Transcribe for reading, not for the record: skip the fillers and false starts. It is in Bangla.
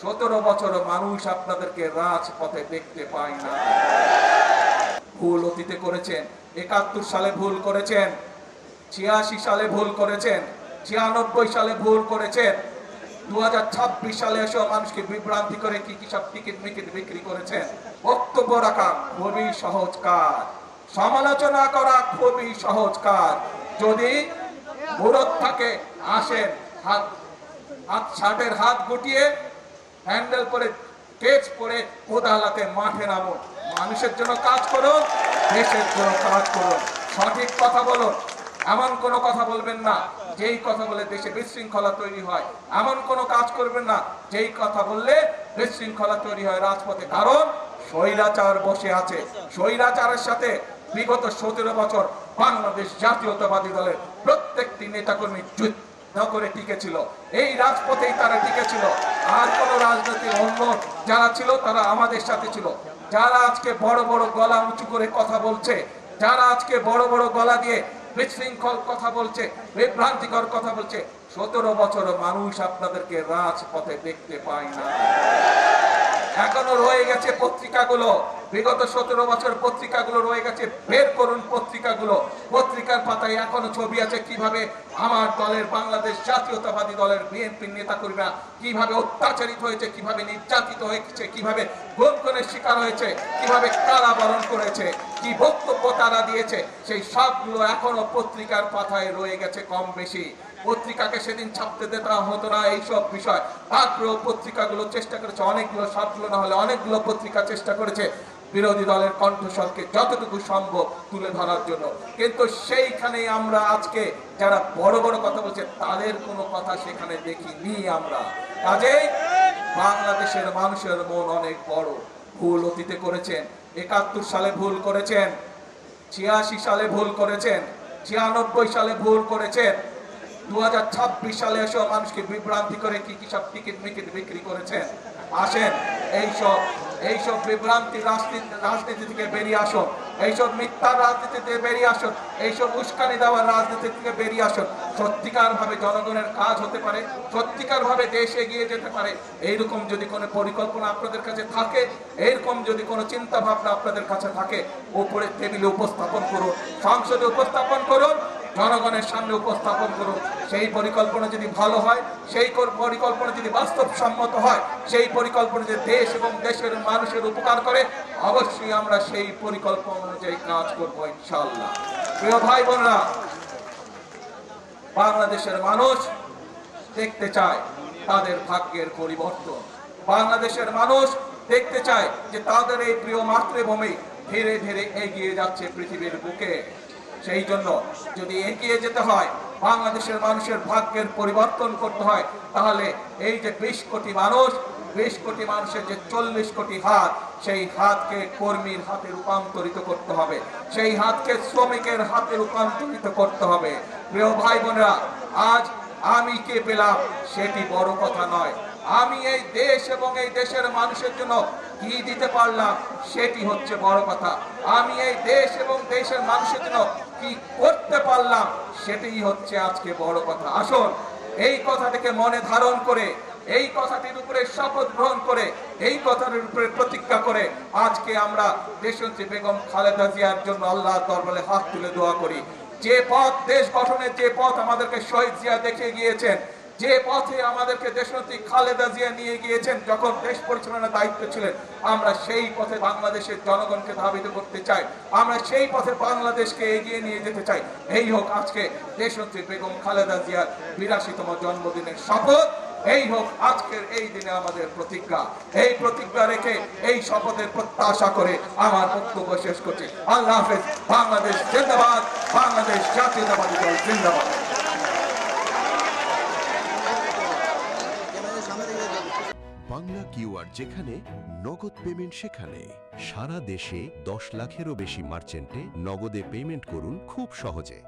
17 বছর মানুষ আপনাদেরকে রাজপথে দেখতে পায় না। ভুল অতীতে করেছেন, 71 সালে ভুল করেছেন, 86 সালে ভুল করেছেন, 96 সালে ভুল করেছেন, 2026 সালে এসেও মানুষকে বিভ্রান্তি করে কি কি সব টিকিট মিকিট বিক্রি করেছেন। বক্তব্য রাখা খুবই সহজ কাজ, সমালোচনা করা খুবই সহজ কাজ। যদি মুরত থাকে আসেন, হাত শার্টের হাত গুটিয়ে হ্যান্ডেল করে কেচ পরে কোদালাতে মাঠে নামুন, মানুষের জন্য কাজ করুন, দেশের জন্য কাজ করুন, সঠিক কথা বলুন। এমন কোনো কথা বলবেন না যেই কথা বলে দেশে বিশৃঙ্খলা তৈরি হয়, এমন কোনো কাজ করবেন না যেই কথা বললে বিশৃঙ্খলা তৈরি হয় রাজপথে। কারণ স্বৈরাচার বসে আছে, স্বৈরাচারের সাথে বিগত 17 বছর বাংলাদেশ জাতীয়তাবাদী দলের প্রত্যেকটি নেতাকর্মী যুদ্ধ করে টিকেছিল, এই রাজপথেই তারা টিকেছিল। আর কোন রাজনৈতিক অন্য যারা ছিল তারা আমাদের সাথে ছিল। যারা আজকে বড় বড় গলা উঁচু করে কথা বলছে, যারা আজকে বড় বড় গলা দিয়ে বিশৃঙ্খল কথা বলছে, বিভ্রান্তিকর কথা বলছে, 17 বছর মানুষ আপনাদেরকে রাজপথে দেখতে পায় না। এখনো রয়ে গেছে পত্রিকাগুলো, বিগত 17 বছর পত্রিকাগুলো রয়ে গেছে, বের করুন পত্রিকাগুলো। পত্রিকার পাতায় এখনো ছবি আছে কিভাবে আমার দলের বাংলাদেশ জাতীয়তাবাদী দলের বিএনপির নেতাকর্মীরা কিভাবে অত্যাচারিত হয়েছে, কিভাবে নির্যাতিত হয়েছে, কিভাবে গুমের শিকার হয়েছে, কিভাবে কারাবরণ করেছে, কি বক্তব্য তারা দিয়েছে, সেই সবগুলো এখনো পত্রিকার পাতায় রয়ে গেছে কম বেশি। পত্রিকাকে সেদিন ছাপতে দেওয়া হতো না এইসব বিষয়, তারপরেও পত্রিকাগুলো চেষ্টা করেছে, অনেকগুলো, সবগুলো না হলে অনেকগুলো পত্রিকা চেষ্টা করেছে বিরোধী দলের কণ্ঠস্বরকে যতটুকু সম্ভব তুলে ধরার জন্য। কিন্তু সেইখানে আমরা আজকে যারা বড় বড় কথা বলছে তাদের কোনো কথা সেখানে দেখিনি আমরা। কাজেই বাংলাদেশের মানুষের মন অনেক বড়। ভুল অতীতে করেছেন, 71 সালে ভুল করেছেন, 86 সালে ভুল করেছেন, 96 সালে ভুল করেছেন, 2026 সালে এসেও মানুষকে বিভ্রান্তি করে কি কি সব টিকিট মিকিট বিক্রি করেছেন। আসেন এইসব বিভ্রান্তি রাজনীতি থেকে বেরিয়ে আসুন, এইসব মিথ্যার রাজনীতি থেকে বেরিয়ে আসুন, এইসব উস্কানি দেওয়ার রাজনীতি থেকে বেরিয়ে আসুন। সত্যিকার ভাবে জনগণের কাজ হতে পারে, সত্যিকার ভাবে দেশ এগিয়ে যেতে পারে, এইরকম যদি কোনো পরিকল্পনা আপনাদের কাছে থাকে, এইরকম যদি কোনো চিন্তা ভাবনা আপনাদের কাছে থাকে, উপরে টেবিলে উপস্থাপন করুন, সংসদে উপস্থাপন করুন, জনগণের সামনে উপস্থাপন করুন। সেই পরিকল্পনা যদি ভালো হয়, সেই পরিকল্পনা যদি বাস্তবসম্মত হয়, সেই পরিকল্পনা যদি দেশ এবং দেশের মানুষের উপকার করে, অবশ্যই আমরা সেই পরিকল্পনা অনুযায়ী কাজ করবো ইনশাআল্লাহ। প্রিয় ভাই বোনরা, বাংলাদেশের মানুষ দেখতে চায় তাদের ভাগ্যের পরিবর্তন। বাংলাদেশের মানুষ দেখতে চায় যে তাদের এই প্রিয় মাতৃভূমি ধীরে ধীরে এগিয়ে যাচ্ছে পৃথিবীর বুকে। সেই জন্য যদি এগিয়ে যেতে হয়, বাংলাদেশের মানুষের ভাগ্যের পরিবর্তন করতে হয়, তাহলে এই যে 20 কোটি মানুষ, 20 কোটি মানুষের যে 40 কোটি হাত, সেই হাতকে কর্মীর হাতে রূপান্তরিত করতে হবে, সেই হাতকে শ্রমিকের হাতে রূপান্তরিত করতে হবে। প্রিয় ভাই বোনেরা, আজ আমি কে পেলাম সেটি বড় কথা নয়, আমি এই দেশ এবং এই দেশের মানুষের জন্য কি দিতে পারলাম সেটি হচ্ছে বড় কথা। আমি এই দেশ এবং দেশের মানুষের জন্য কি করতে পারলাম সেটাই হচ্ছে আজকে বড় কথা। আসুন এই কথাটিকে মনে ধারণ করে, এই কথাটির উপরে শপথ গ্রহণ করে, এই কথাটির উপরে প্রতিজ্ঞা করে আজকে আমরা দেশনেত্রী বেগম খালেদা জিয়ার জন্য আল্লাহর দরবারে হাত তুলে দোয়া করি। যে পথ, দেশ গঠনের যে পথ আমাদেরকে শহীদ জিয়া দেখে গিয়েছেন, যে পথে আমাদেরকে দেশনেত্রী খালেদা জিয়া নিয়ে গিয়েছেন যখন দেশ পরিচালনার দায়িত্ব ছিলেন, আমরা সেই পথে বাংলাদেশের জনগণকে ধাবিত করতে চাই, আমরা সেই পথে বাংলাদেশকে এগিয়ে নিয়ে যেতে চাই। এই হোক আজকে দেশনেত্রী বেগম খালেদা জিয়ার 82তম জন্মদিনের শপথ, এই হোক আজকের এই দিনে আমাদের প্রতিজ্ঞা। এই প্রতিজ্ঞা রেখে, এই শপথের প্রত্যাশা করে আমার বক্তব্য শেষ করছি। আল্লাহ হাফেজ। বাংলাদেশ জিন্দাবাদ, বাংলাদেশ জাতীয়তাবাদী দল জিন্দাবাদ। বাংলা কিউআর যেখানে, নগদ পেমেন্ট সেখানে। সারা দেশে 10 লাখেরও বেশি মার্চেন্টে নগদে পেমেন্ট করুন খুব সহজে।